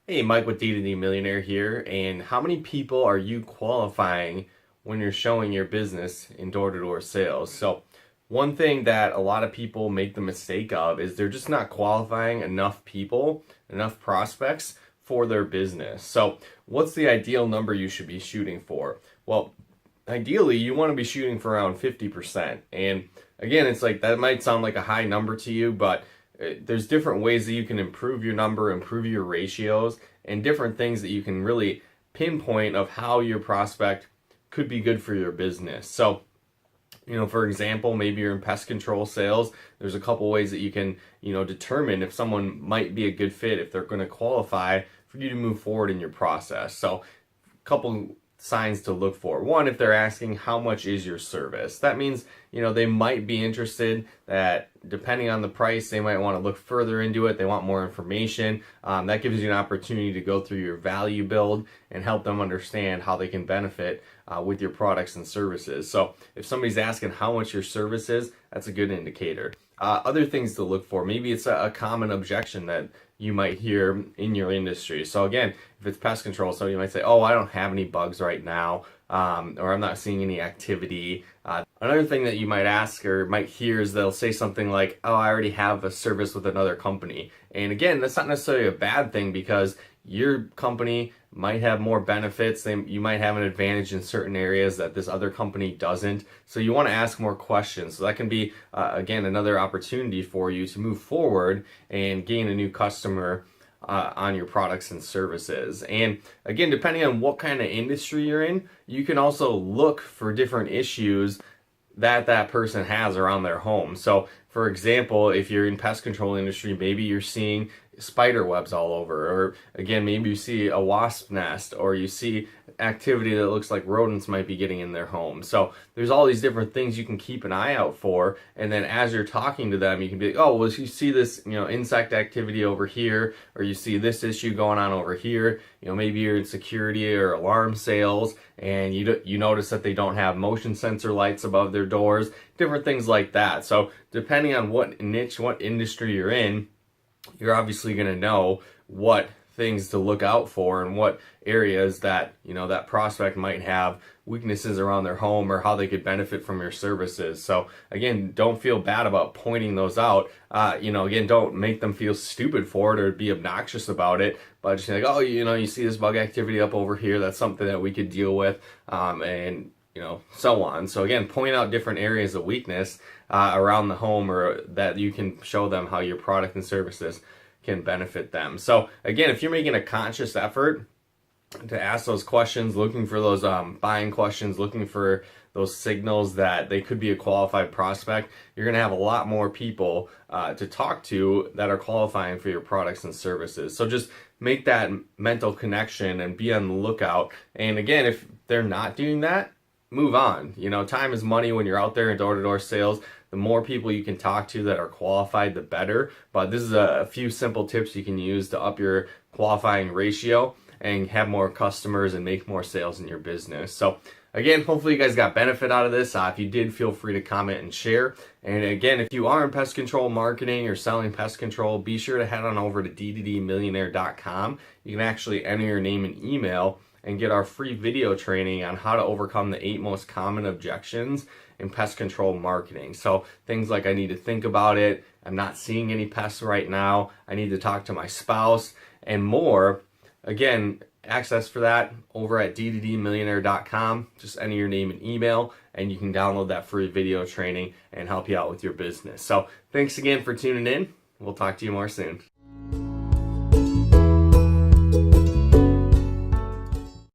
Hey, Mike with D Millionaire here. And how many people are you qualifying when you're showing your business in door-to-door sales? So, one thing that a lot of people make the mistake of is they're just not qualifying enough people, enough prospects for their business. So, what's the ideal number you should be shooting for? Well, ideally, you want to be shooting for around 50%. And again, it's like that might sound like a high number to you, but there's different ways that you can improve your number, improve your ratios, and different things that you can really pinpoint of how your prospect could be good for your business. So, for example, maybe you're in pest control sales. There's a couple ways that you can, determine if someone might be a good fit, if they're going to qualify for you to move forward in your process. So, a couple signs to look for. One, if they're asking how much is your service, that means they might be interested, that depending on the price they might want to look further into it, they want more information. That gives you an opportunity to go through your value build and help them understand how they can benefit with your products and services. So if somebody's asking how much your service is, that's a good indicator. Other things to look for, maybe it's a common objection that you might hear in your industry. So again, if it's pest control, so you might say, oh, I don't have any bugs right now, or I'm not seeing any activity. Another thing that you might ask or might hear is they'll say something like, oh, I already have a service with another company. And again, that's not necessarily a bad thing, because your company might have more benefits. You might have an advantage in certain areas that this other company doesn't. So you want to ask more questions. So that can be, again, another opportunity for you to move forward and gain a new customer on your products and services. And again, depending on what kind of industry you're in, you can also look for different issues that person has around their home. So for example, if you're in pest control industry, maybe you're seeing spider webs all over, or again, maybe you see a wasp nest, or you see activity that looks like rodents might be getting in their home. So there's all these different things you can keep an eye out for, and then as you're talking to them, you can be like, oh, well, you see this insect activity over here, or you see this issue going on over here. Maybe you're in security or alarm sales, and you notice that they don't have motion sensor lights above their doors, different things like that. So depending on what niche, what industry you're in, you're obviously going to know what things to look out for and what areas that that prospect might have weaknesses around their home, or how they could benefit from your services. So again, don't feel bad about pointing those out. Again, don't make them feel stupid for it or be obnoxious about it, but just like, oh, you see this bug activity up over here, that's something that we could deal with, and so on. So again, point out different areas of weakness around the home, or that you can show them how your product and services can benefit them. So again, if you're making a conscious effort to ask those questions, looking for those buying questions, looking for those signals that they could be a qualified prospect, you're going to have a lot more people to talk to that are qualifying for your products and services. So just make that mental connection and be on the lookout. And again, if they're not doing that, move on. Time is money when you're out there in door-to-door sales. The more people you can talk to that are qualified, the better. But this is a few simple tips you can use to up your qualifying ratio and have more customers and make more sales in your business. So again, hopefully you guys got benefit out of this. If you did, feel free to comment and share. And again, if you are in pest control marketing or selling pest control, be sure to head on over to dddmillionaire.com. You can actually enter your name and email and get our free video training on how to overcome the 8 most common objections in pest control marketing. So things like, I need to think about it, I'm not seeing any pests right now, I need to talk to my spouse, and more. Again, access for that over at dddmillionaire.com. Just enter your name and email, and you can download that free video training and help you out with your business. So thanks again for tuning in. We'll talk to you more soon.